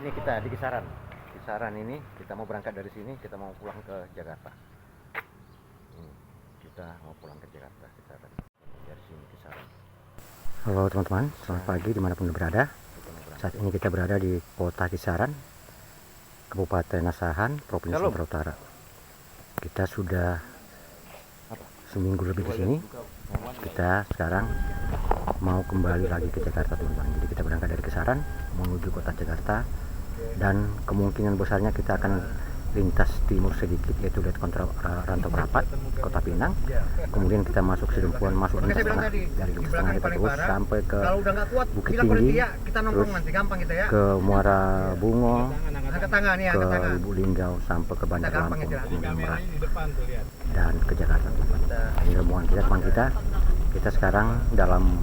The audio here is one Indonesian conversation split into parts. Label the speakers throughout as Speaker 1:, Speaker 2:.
Speaker 1: Ini kita di Kisaran. Kisaran ini kita mau berangkat dari sini, kita mau pulang ke Jakarta. Kita mau pulang ke Jakarta, Kisaran. Dari sini Kisaran. Halo teman-teman, selamat pagi dimanapun berada. Saat ini kita berada di kota Kisaran, Kabupaten Asahan, Provinsi Sumatera Utara. Kita sudah seminggu lebih di sini. Kita sekarang mau kembali lagi ke Jakarta, teman-teman. Jadi kita berangkat dari Kisaran menuju kota Jakarta, dan kemungkinan besarnya kita akan lintas timur sedikit, yaitu lihat kontra Rantau Prapat, Kota Pinang. Kemudian kita masuk Sedempuan, masuk lintas tengah, dari lintas tengah kita terus sampai ke Bukit Tinggi, terus ke Muara Bungo, ke Ibu Linggau, sampai ke Bandar Lampung, kemudian Merak, dan ke Jakarta. Ini rombongan kita sekarang dalam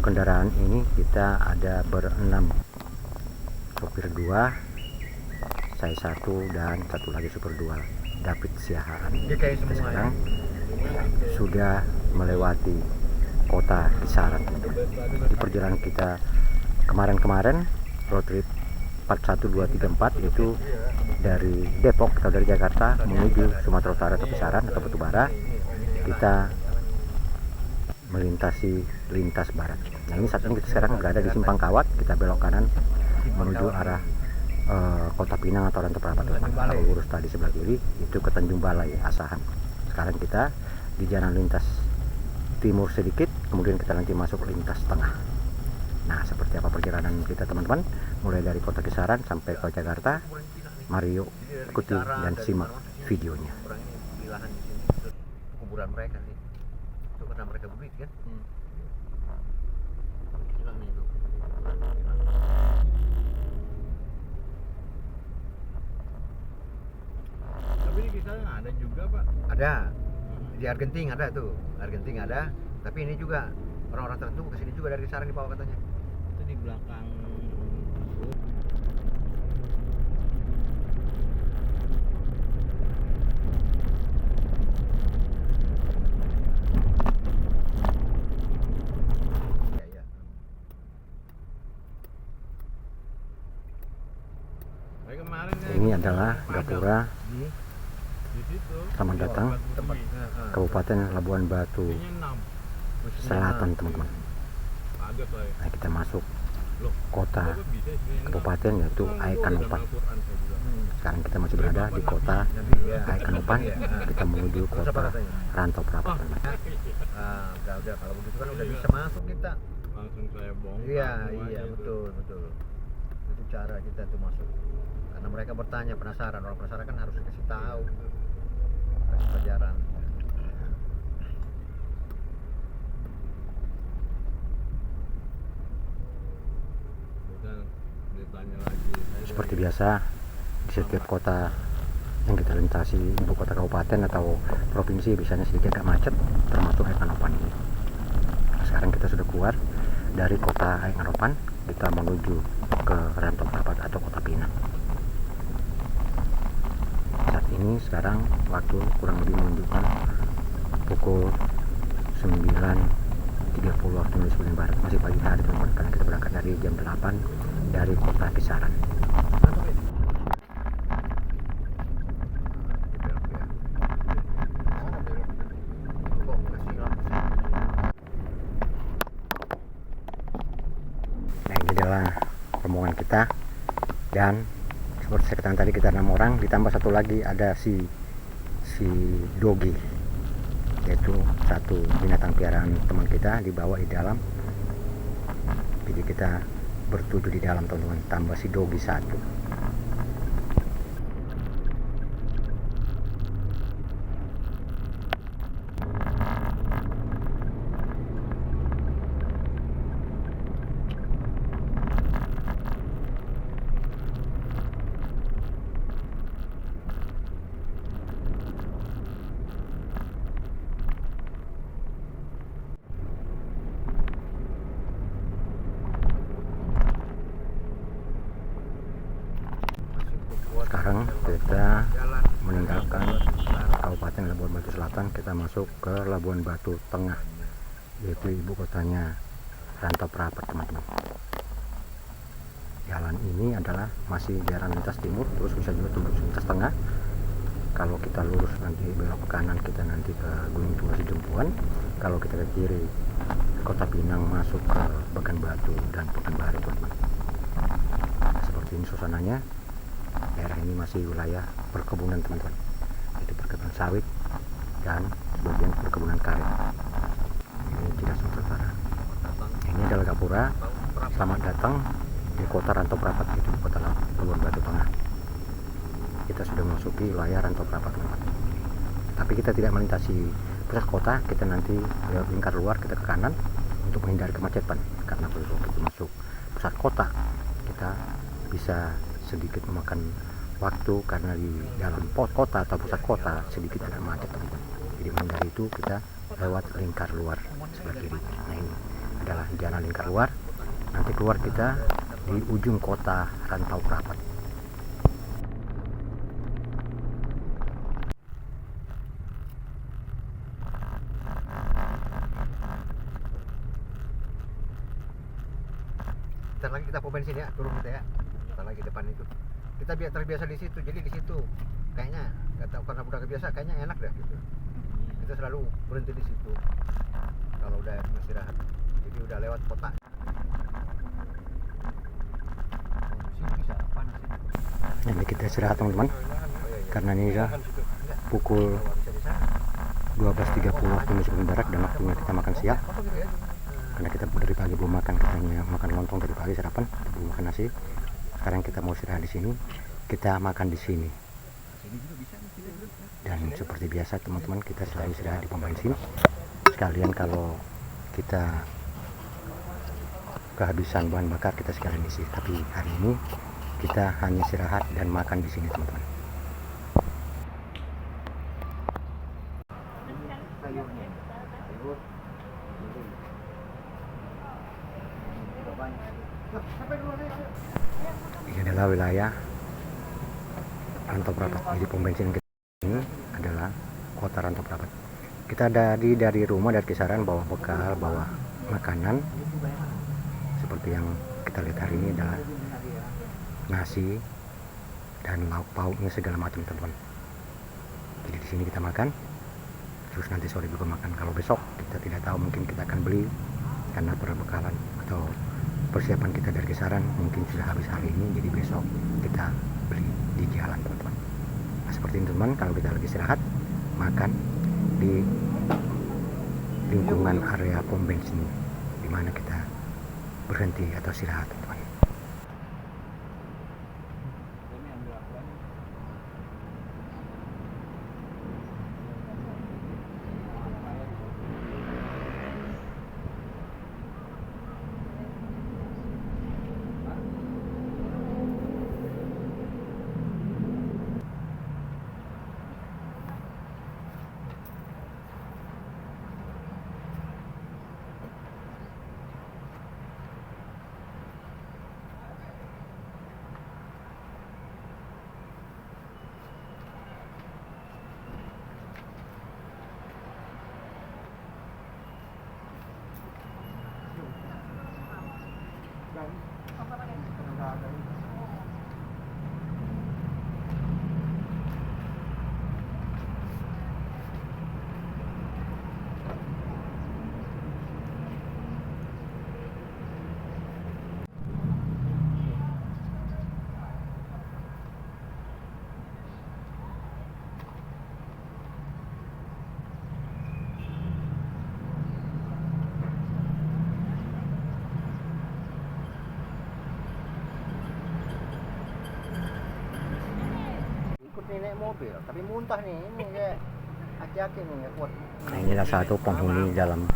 Speaker 1: kendaraan ini kita ada berenam, sopir 2, saya 1, dan satu lagi sopir 2, David Siahaan. Kita sekarang sudah melewati kota Kisaran. Di perjalanan kita kemarin road trip 41234 itu dari Depok atau dari Jakarta menuju Sumatera Utara atau Kisaran atau Batubara, kita melintasi lintas barat. Nah, ini saat ini kita sekarang berada di Simpang Kawat, kita belok kanan menuju arah Kota Pinang atau Rantau Prapat. Kalau lurus tadi sebelah kiri itu ke Tanjung Balai, Asahan. Sekarang kita di jalan lintas timur sedikit, kemudian kita nanti masuk lintas tengah. Nah, seperti apa perjalanan kita, teman-teman, mulai dari kota Kisaran sampai ke Jakarta? Mari yuk ikuti dan simak videonya. Kuburan mereka sih, itu karena mereka begitu kan.
Speaker 2: Tapi di Kisaran ada juga, Pak.
Speaker 1: Ada. Di Argenting ada tuh. Argenting ada, tapi ini juga orang-orang tertentu kesini juga dari Kisaran dibawa katanya.
Speaker 2: Itu di belakang.
Speaker 1: Ini adalah gapura Selamat Datang Kabupaten Labuan Batu Selatan, teman-teman. Nah, kita masuk kota kabupaten yaitu Aikanopan. Sekarang kita masih berada di kota Aikanopan, kita menuju kota Rantau Prapat. Udah kalau begitu kan udah bisa masuk kita.
Speaker 2: Langsung saya bongkar.
Speaker 1: Iya betul. Itu cara kita tuh masuk. Karena mereka bertanya, penasaran, orang penasaran kan harus dikasih tahu, kasih pelajaran. Seperti biasa di setiap kota yang kita lintasi, ibu kota kabupaten atau provinsi, biasanya sedikit agak macet, termasuk Aikanopan ini. Sekarang kita sudah keluar dari kota Aikanopan, kita menuju ke Rantau Prapat atau Kota Pinang. Saat ini sekarang waktu kurang lebih menunjukkan pukul 9.30 waktu Indonesia bagian barat. Masih pagi hari, teman-teman, karena kita berangkat dari jam 8 dari kota Kisaran. Nah, ini adalah rombongan kita, dan seperti saya katakan tadi, kita 6 orang ditambah satu lagi, ada si Dogi, yaitu satu binatang piaraan teman kita dibawa di dalam. Jadi kita bertujuh di dalam, teman-teman, tambah si Dogi satu. Sekarang kita meninggalkan Kabupaten Labuan Batu Selatan, kita masuk ke Labuan Batu Tengah, yaitu ibu kotanya Rantau Prapat, teman-teman. jalan ini adalah masih jalan lintas timur, terus bisa juga tembus lintas tengah. Kalau kita lurus nanti belok ke kanan, kita nanti ke Gunung Tua Sidempuan. Kalau kita ke kiri, Kota Pinang masuk ke Pekanbaru dan Pekanbaru, teman-teman. Nah, seperti ini suasananya. Daerah ini masih wilayah perkebunan, teman-teman. Itu perkebunan sawit dan sebagian perkebunan karet. Ini tidak Sumatera Utara. Ini adalah Gapura. Selamat datang di Kota Rantau Prapat, itu di Kota Labuan Batu Tengah. Kita sudah memasuki wilayah Rantau Prapat, teman-teman. Tapi kita tidak melintasi pusat kota, kita nanti lewat lingkar luar, kita ke kanan untuk menghindari kemacetan. Karena kalau kita masuk pusat kota, kita bisa sedikit memakan waktu karena di dalam kota atau pusat kota sedikit agak macet, teman-teman. Jadi menghindari itu kita lewat lingkar luar sebelah kiri. Nah, ini adalah jalan lingkar luar. Nanti keluar kita di ujung kota Rantau Prapat. Ntar lagi kita pom bensin ya, turun kita ya. Ntar lagi depan itu. Kita biar terbiasa di situ, jadi di situ kayaknya nggak tahu, karena udah kebiasa kayaknya enak deh gitu. Kita selalu berhenti di situ kalau udah istirahat. Jadi udah lewat kota. Ini kita istirahat, teman-teman. Karena ini udah pukul 12.30 waktu Indonesia Barat dan waktunya kita makan siang. Karena kita dari pagi belum makan, kita hanya makan lontong dari pagi sarapan, belum makan nasi. Sekarang kita mau istirahat di sini, kita makan di sini. Dan seperti biasa, teman-teman, kita selalu istirahat di pom bensin. Sekalian kalau kita kehabisan bahan bakar, kita sekalian isi. Tapi hari ini kita hanya istirahat dan makan di sini, teman-teman. Ini adalah wilayah Rantau Prapat. Jadi pom bensin kita ini adalah kota Rantau Prapat. Kita dari rumah, dari kisaran bawa bekal, bawa makanan seperti yang kita lihat hari ini adalah nasi dan lauk pauknya segala macam, teman-teman. Jadi di sini kita makan, terus nanti sore juga makan. Kalau besok kita tidak tahu, mungkin kita akan beli karena perbekalan atau persiapan kita dari kisaran mungkin sudah habis hari ini, jadi besok kita beli di jalan, teman-teman. Nah, seperti ini, teman, kalau kita lagi istirahat makan di lingkungan area pom bensin di mana kita berhenti atau istirahat, teman-teman. Ini naik mobil, tapi muntah nih, ini kayak aki-aki nih, nggak kuat. Nah, inilah satu penghuni dalam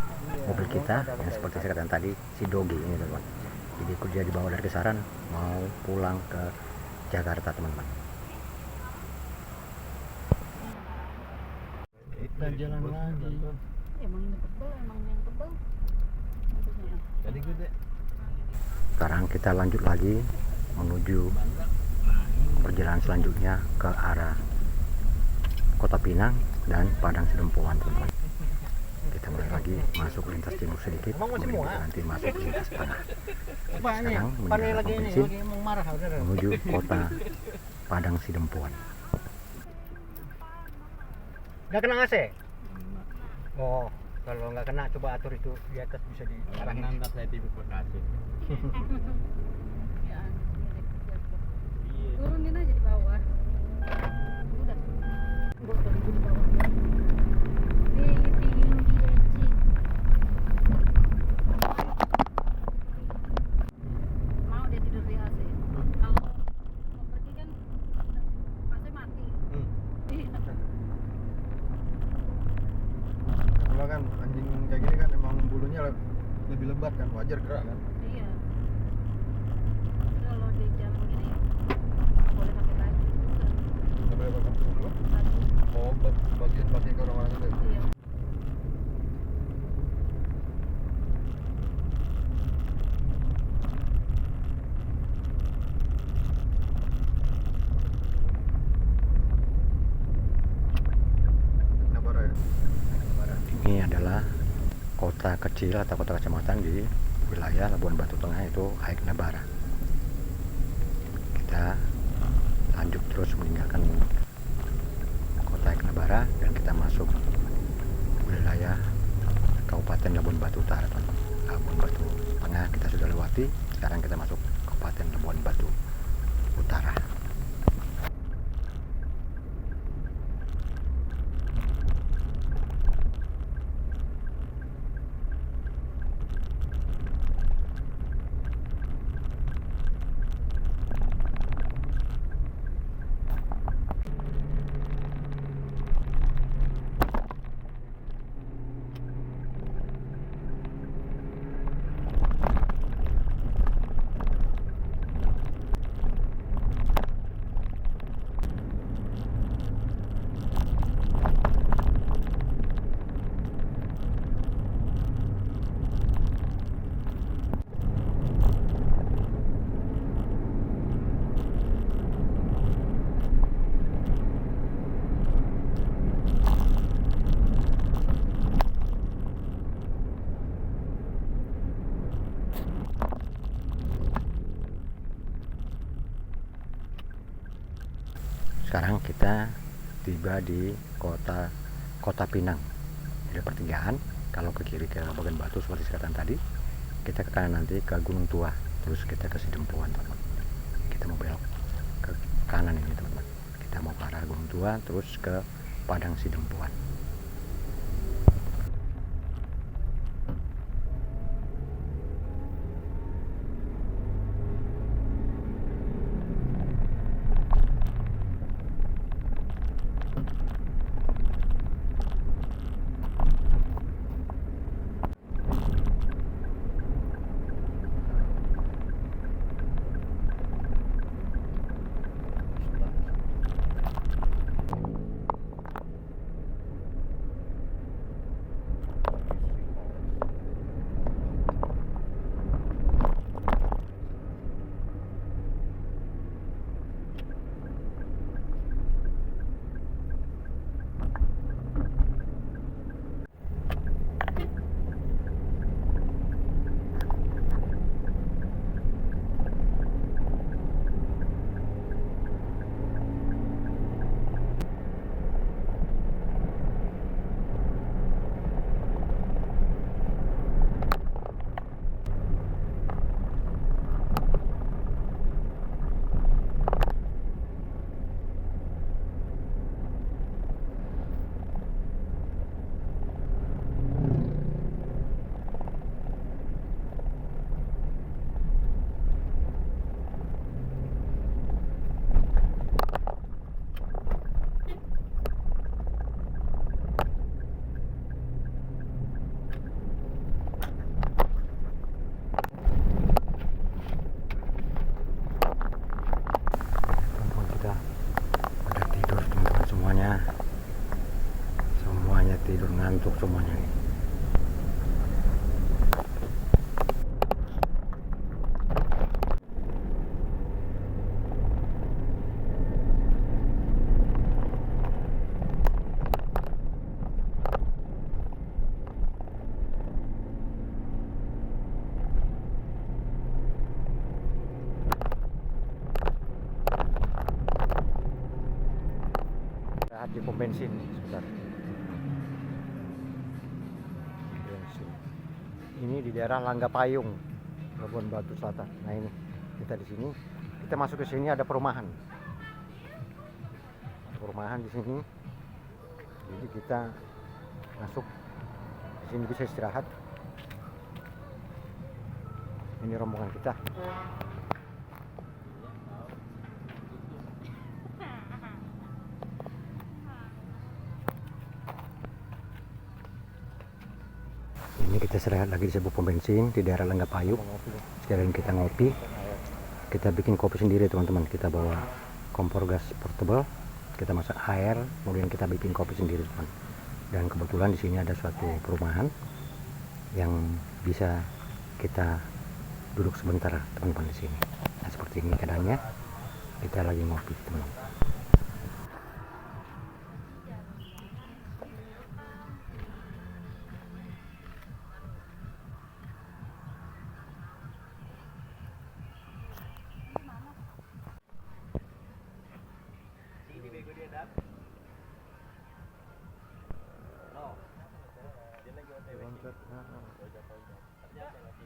Speaker 1: mobil kita, yang seperti saya katakan tadi, si Dogi ini, teman-teman. Jadi dia dibawa dari kisaran, mau pulang ke Jakarta, teman-teman.
Speaker 2: Kita jalan lagi.
Speaker 3: Emang ini tebal, emang yang tebal.
Speaker 2: Jadi gede.
Speaker 1: Sekarang kita lanjut lagi menuju perjalanan selanjutnya ke arah Kota Pinang dan Padang Sidempuan, teman-teman. kita mulai lagi masuk lintas timur sedikit,
Speaker 2: Emang masih
Speaker 1: kemudian
Speaker 2: muat?
Speaker 1: kita nanti masuk lintas tengah
Speaker 2: Pak ini,
Speaker 1: Sekarang
Speaker 2: Pak ini
Speaker 1: menjelang
Speaker 2: lagi ini,
Speaker 1: bensin.
Speaker 2: lagi mau marah bener.
Speaker 1: menuju kota Padang Sidempuan.
Speaker 2: Nggak kena AC? Oh, kalau nggak kena coba atur itu di atas bisa diarahin.
Speaker 4: Nanti saya tipe Bekasi.
Speaker 3: Ya, turunin aja di bawah. Udah. Gua turun di bawah. Tinggi tinggi anjing. Mau dia tidur di AC. Kalau mau pergi kan AC mati. Iya.
Speaker 2: Kalau kan anjing kayak gini kan emang bulunya lebih lebat kan, wajar gerak kan.
Speaker 3: Iya. Kalau di jam gini nggak boleh pakai baju juga.
Speaker 2: Nggak boleh pakai bulu.
Speaker 3: Baju.
Speaker 2: Oh, bagian ke orang-orang itu.
Speaker 3: Iya.
Speaker 2: Nabara ya.
Speaker 1: Ini adalah kota kecil atau kota kecamatan di wilayah Labuan Batu Tengah, itu Aik Nabara. Kita lanjut terus meninggalkan kota Aik Nabara dan kita masuk wilayah Kabupaten Labuan Batu Utara, teman-teman. Labuan Batu Tengah kita sudah lewati, sekarang kita masuk Kabupaten Labuan Batu Utara. Sekarang kita tiba di kota Pinang. Ada pertigaan, kalau ke kiri ke Bagan Batu seperti sekatan tadi, kita ke kanan nanti ke Gunung Tua, terus kita ke Sidempuan, teman-teman. Kita mau belok ke kanan ini, teman-teman. Kita mau ke arah Gunung Tua, terus ke Padang Sidempuan. di pom bensin sebentar. Bensin. Ini di daerah Langga Payung, Labuan Batu Selatan. Nah ini kita di sini. Kita masuk ke sini ada perumahan. Perumahan di sini. Jadi kita masuk di sini bisa istirahat. Ini rombongan kita. Ini kita istirahat lagi di sebuah pom bensin di daerah Langga Payung. Sekalian kita ngopi. Kita bikin kopi sendiri teman-teman. Kita bawa kompor gas portable. Kita masak air, kemudian kita bikin kopi sendiri teman. Dan kebetulan di sini ada suatu perumahan yang bisa kita duduk sebentar teman-teman di sini. Nah seperti ini keadaannya. Kita lagi ngopi teman-teman.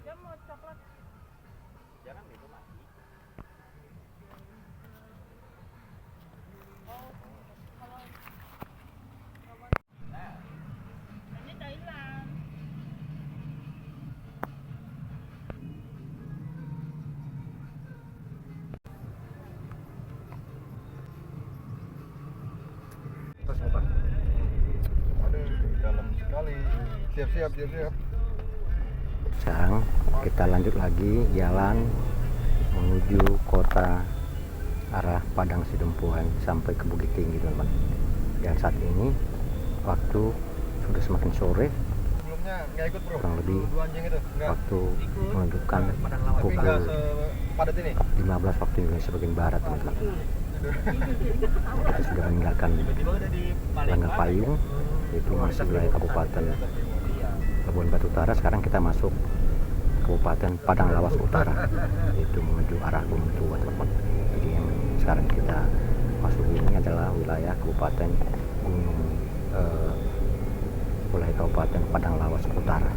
Speaker 3: Dia mau coklat.
Speaker 2: Jangan itu mati.
Speaker 3: Ini Thailand.
Speaker 4: Aduh, dalam sekali. Siap-siap.
Speaker 1: Sekarang kita lanjut lagi jalan menuju kota arah Padang Sidempuan sampai ke Bukit Tinggi teman-teman. Dan saat ini waktu sudah semakin sore,
Speaker 4: Sebelumnya nggak ikut bro.
Speaker 1: kurang lebih
Speaker 4: Dua anjing itu. Nggak.
Speaker 1: waktu menunjukkan
Speaker 4: Tapi
Speaker 1: pukul
Speaker 4: nggak sepadat ini.
Speaker 1: 15 waktu Indonesia bagian barat teman-teman. Kita sudah meninggalkan Langga Payung, yaitu masih wilayah Kabupaten Labuan Batu Utara. Sekarang kita masuk Kabupaten Padang Lawas Utara, yaitu menuju arah Gunung Tua teman-teman. Jadi yang sekarang kita masuk ini adalah wilayah Kabupaten wilayah Kabupaten Padang Lawas Utara.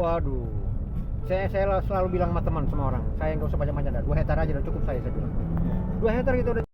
Speaker 2: Waduh, saya selalu bilang sama teman sama orang, saya nggak usah banyak-banyak dah, 2 hektar aja udah cukup saya bilang. 2 hektar gitu udah.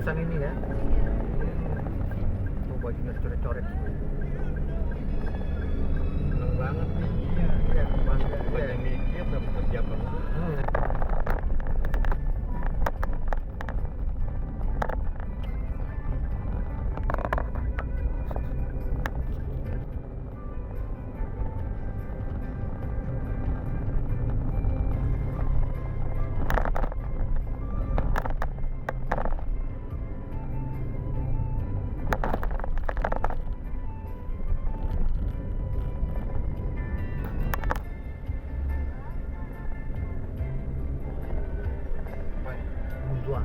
Speaker 2: kawasan ini ya.
Speaker 3: Iya.
Speaker 2: Tuh bajunya coret-coret.
Speaker 4: Seneng banget nih.
Speaker 2: Iya, bangga.
Speaker 4: Bukannya mikir dapat kerja baru.
Speaker 2: Tua.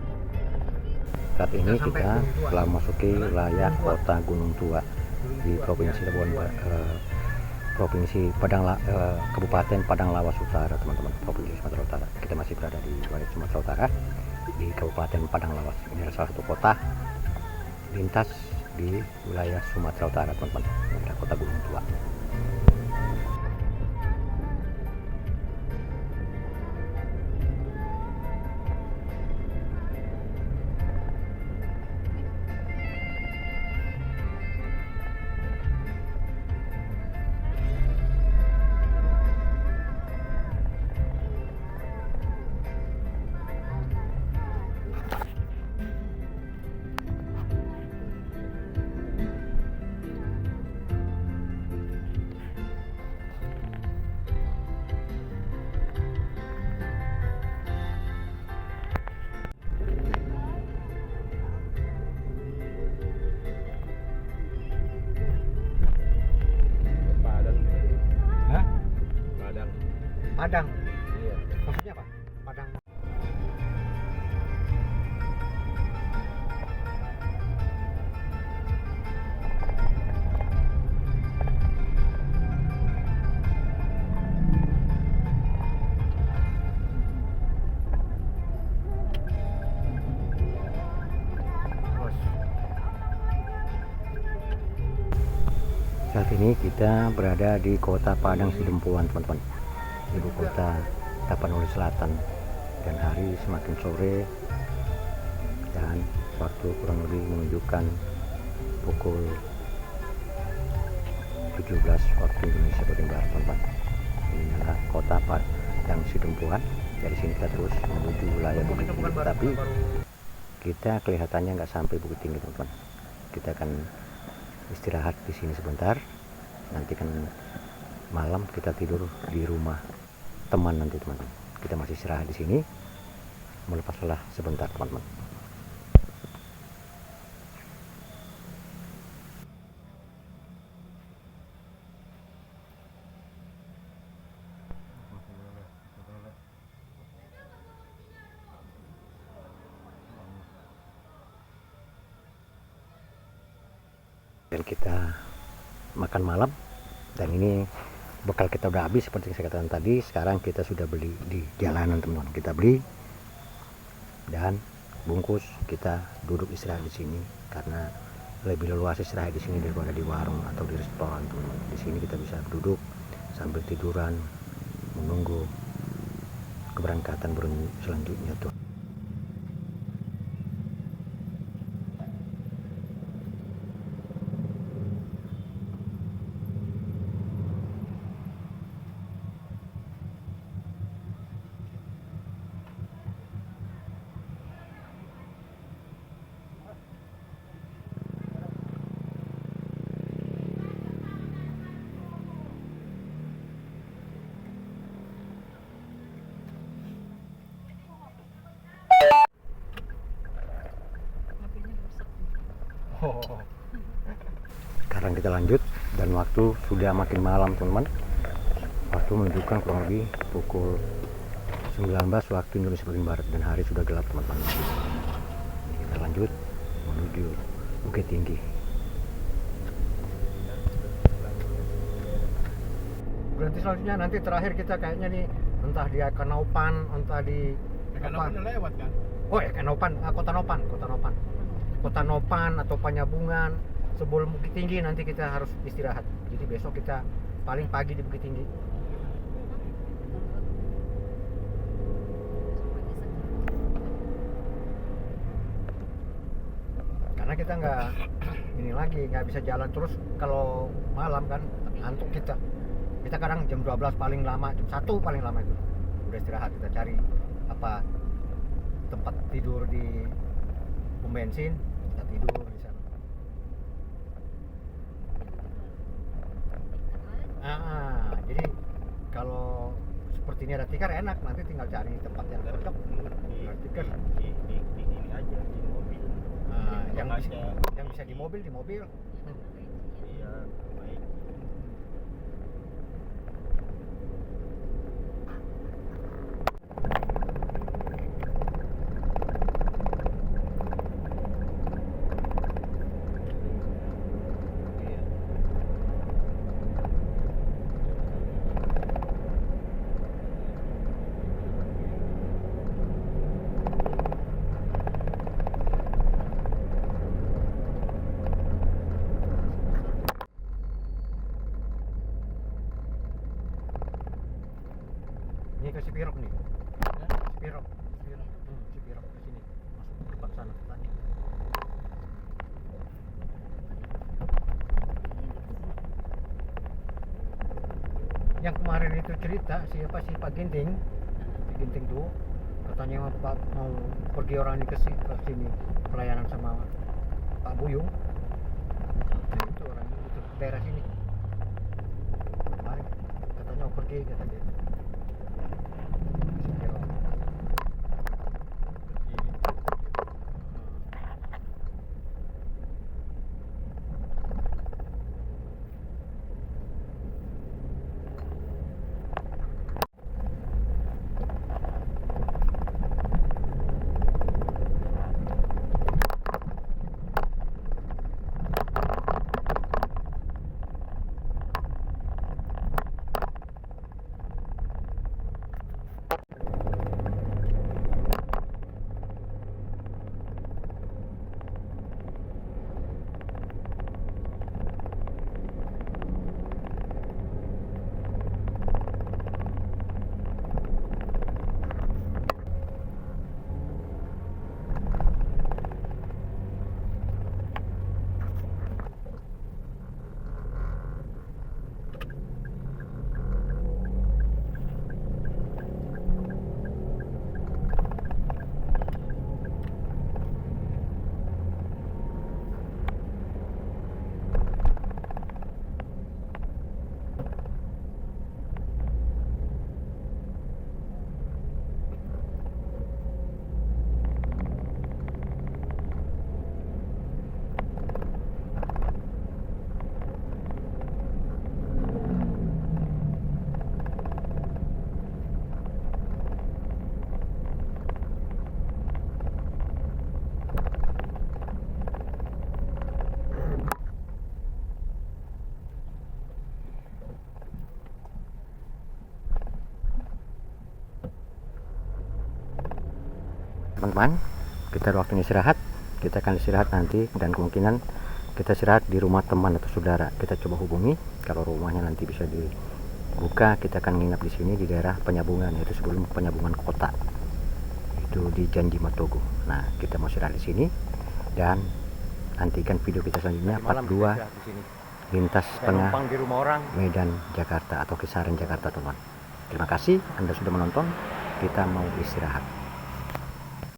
Speaker 1: Saat ini
Speaker 2: Kita sampai
Speaker 1: kita
Speaker 2: Gunung Tua.
Speaker 1: telah memasuki wilayah kota Gunung Tua di Provinsi Labuan Provinsi Kabupaten Padang Lawas Utara, teman-teman, Provinsi Sumatera Utara. Kita masih berada di wilayah Sumatera Utara di Kabupaten Padang Lawas. Ini adalah salah satu kota lintas di wilayah Sumatera Utara, teman-teman. Ini adalah kota Gunung Tua.
Speaker 2: Hah?
Speaker 4: Padang.
Speaker 2: Padang.
Speaker 4: Iya.
Speaker 2: Maksudnya apa? Padang. Bos.
Speaker 1: Saat ini kita berada di kota Padang Sidempuan, teman-teman, ibu kota Tapanuli Selatan. Dan hari semakin sore dan waktu kurang lebih menunjukkan pukul 17 waktu Indonesia bagian barat, teman-teman. Ini adalah kota Padang Sidempuan. Dari sini kita terus menuju wilayah Bukit Tinggi, tapi kita kelihatannya nggak sampai Bukit Tinggi, teman-teman. Kita akan istirahat di sini sebentar. Nanti kan malam kita tidur di rumah teman nanti, teman-teman. Kita masih istirahat di sini, melepas lelah sebentar, teman-teman. Dan kita makan malam, dan ini bekal kita udah habis seperti yang saya katakan tadi. Sekarang kita sudah beli di jalanan, teman-teman. Kita beli dan bungkus, kita duduk istirahat di sini karena lebih leluasa istirahat di sini daripada di warung atau di restoran, teman-teman. Di sini kita bisa duduk sambil tiduran menunggu keberangkatan selanjutnya tuh.
Speaker 2: Oh.
Speaker 1: Sekarang kita lanjut, dan waktu sudah makin malam, teman-teman. Waktu menunjukkan kurang lebih pukul 19 waktu Indonesia bagian barat, dan hari sudah gelap, teman-teman. Kita lanjut menuju Bukit Tinggi.
Speaker 2: Berarti selanjutnya nanti terakhir kita kayaknya nih entah di Ekanopan, entah di
Speaker 4: Karena udah lewat kan?
Speaker 2: Oh, Ekanopan, Kota Nopan, Kota Nopan atau Panyabungan. Sebelum Bukit Tinggi nanti kita harus istirahat. Jadi besok kita paling pagi di Bukit Tinggi. karena kita nggak ini lagi nggak bisa jalan terus kalau malam kan ngantuk kita kadang jam 12 paling lama, jam 1 paling lama itu udah istirahat. Kita cari apa tempat tidur di pom bensin, kita tidur di sana. Jadi kalau seperti ini ada tikar enak, nanti tinggal cari tempat yang cocok. Tikar
Speaker 4: di ini aja di mobil.
Speaker 2: Yang bisa di mobil
Speaker 4: Iya, baik.
Speaker 2: ini ke Sipirok nih. Sipirok ke sini, masuk ke depan sana tadi. Yang kemarin itu cerita siapa sih Pak Ginting tuh katanya Pak mau pergi orang ini ke sini pelayanan sama Pak Buyung. Nah, itu orang itu daerah sini kemarin katanya mau pergi kata dia.
Speaker 1: Teman-teman, kita ada waktunya istirahat. Kita akan istirahat nanti dan kemungkinan kita istirahat di rumah teman atau saudara. Kita coba hubungi, kalau rumahnya nanti bisa dibuka, kita akan nginap di sini di daerah Penyambungan, yaitu sebelum Penyambungan kota. Itu di Janji Matogo. Nah, kita mau istirahat di sini dan nantikan video kita selanjutnya part 2 lintas tengah
Speaker 2: di rumah orang.
Speaker 1: Medan Jakarta atau kisaran Jakarta, teman. Terima kasih Anda sudah menonton. Kita mau istirahat.